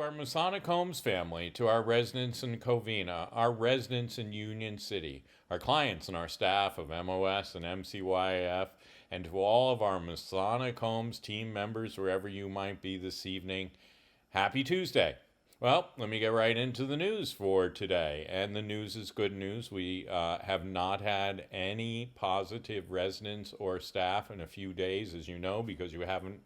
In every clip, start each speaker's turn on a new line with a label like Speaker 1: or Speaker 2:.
Speaker 1: To our Masonic Homes family, to our residents in Covina, our residents in Union City, our clients and our staff of MOS and MCYF, and to all of our Masonic Homes team members, wherever you might be this evening, happy Tuesday. Well, let me get right into the news for today. And the news is good news. We have not had any positive residents or staff in a few days, as you know, because you haven't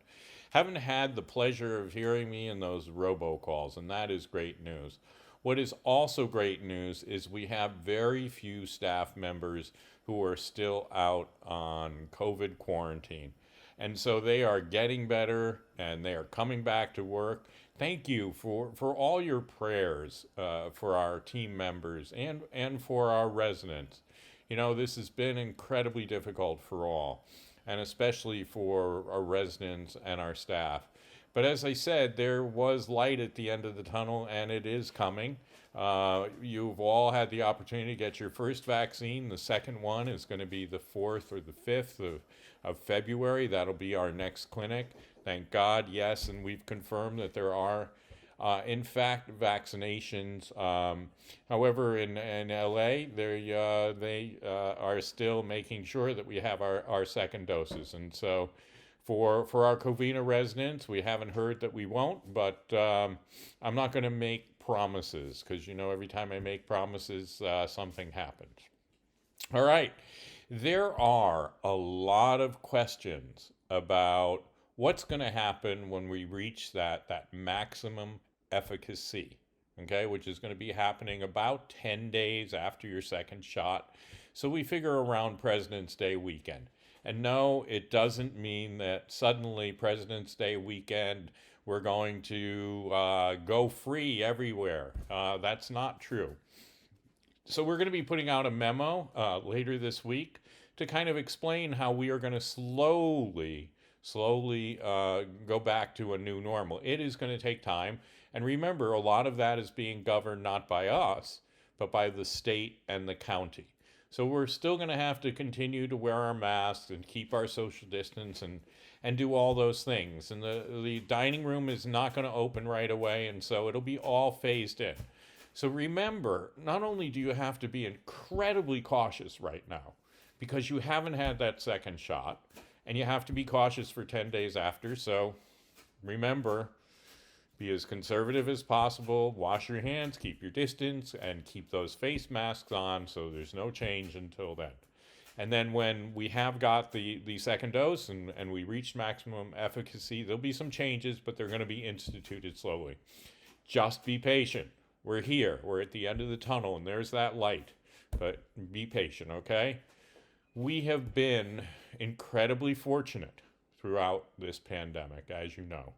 Speaker 1: had the pleasure of hearing me in those robocalls, and that is great news. What is also great news is we have very few staff members who are still out on COVID quarantine. And so they are getting better and they are coming back to work. Thank you for all your prayers for our team members and for our residents. You know, this has been incredibly difficult for all, and especially for our residents and our staff. But as I said, there was light at the end of the tunnel, and it is coming. You've all had the opportunity to get your first vaccine. The second one is going to be the 4th or the 5th of February. That'll be our next clinic. Thank God, yes, and we've confirmed that there are in fact, vaccinations. However, in LA, they are still making sure that we have our second doses. And so for our Covina residents, we haven't heard that we won't, but I'm not going to make promises because, you know, every time I make promises, something happens. All right. There are a lot of questions about what's going to happen when we reach that maximum efficacy, okay, which is going to be happening about 10 days after your second shot. So we figure around President's Day weekend. And no, it doesn't mean that suddenly President's Day weekend we're going to go free everywhere. That's not true. So we're going to be putting out a memo later this week to kind of explain how we are going to slowly go back to a new normal. It is going to take time. And remember, a lot of that is being governed not by us, but by the state and the county. So we're still going to have to continue to wear our masks and keep our social distance and do all those things. And the dining room is not going to open right away, and so it'll be all phased in. So remember, not only do you have to be incredibly cautious right now, because you haven't had that second shot, and you have to be cautious for 10 days after. So remember, be as conservative as possible, wash your hands, keep your distance, and keep those face masks on so there's no change until then. And then when we have got the second dose and we reach maximum efficacy, there'll be some changes, but they're going to be instituted slowly. Just be patient. We're here. We're at the end of the tunnel, and there's that light. But be patient, okay? We have been incredibly fortunate throughout this pandemic, as you know.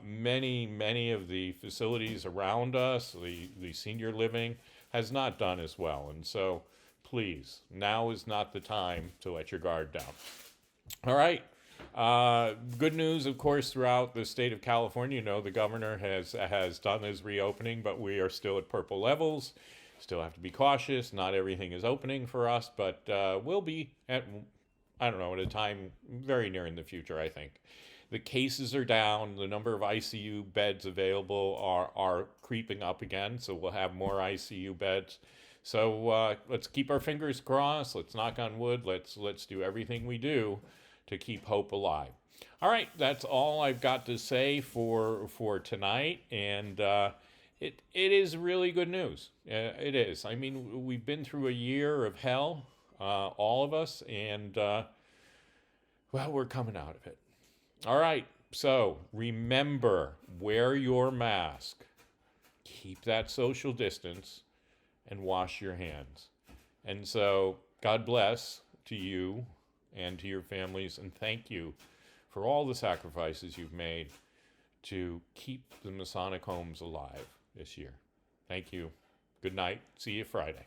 Speaker 1: Many of the facilities around us, the senior living, has not done as well. And so, please, now is not the time to let your guard down. All right. Good news, of course, throughout the state of California. You know, the governor has done his reopening, but we are still at purple levels. Still have to be cautious. Not everything is opening for us, but we'll be at a time very near in the future, I think. The cases are down. The number of ICU beds available are creeping up again, so we'll have more ICU beds. So let's keep our fingers crossed. Let's knock on wood. Let's do everything we do to keep hope alive. All right, that's all I've got to say for tonight, and it is really good news. It is. I mean, we've been through a year of hell, all of us, and well, we're coming out of it. All right, so remember, wear your mask, keep that social distance, and wash your hands. And so God bless to you and to your families, and thank you for all the sacrifices you've made to keep the Masonic homes alive this year. Thank you. Good night. See you Friday.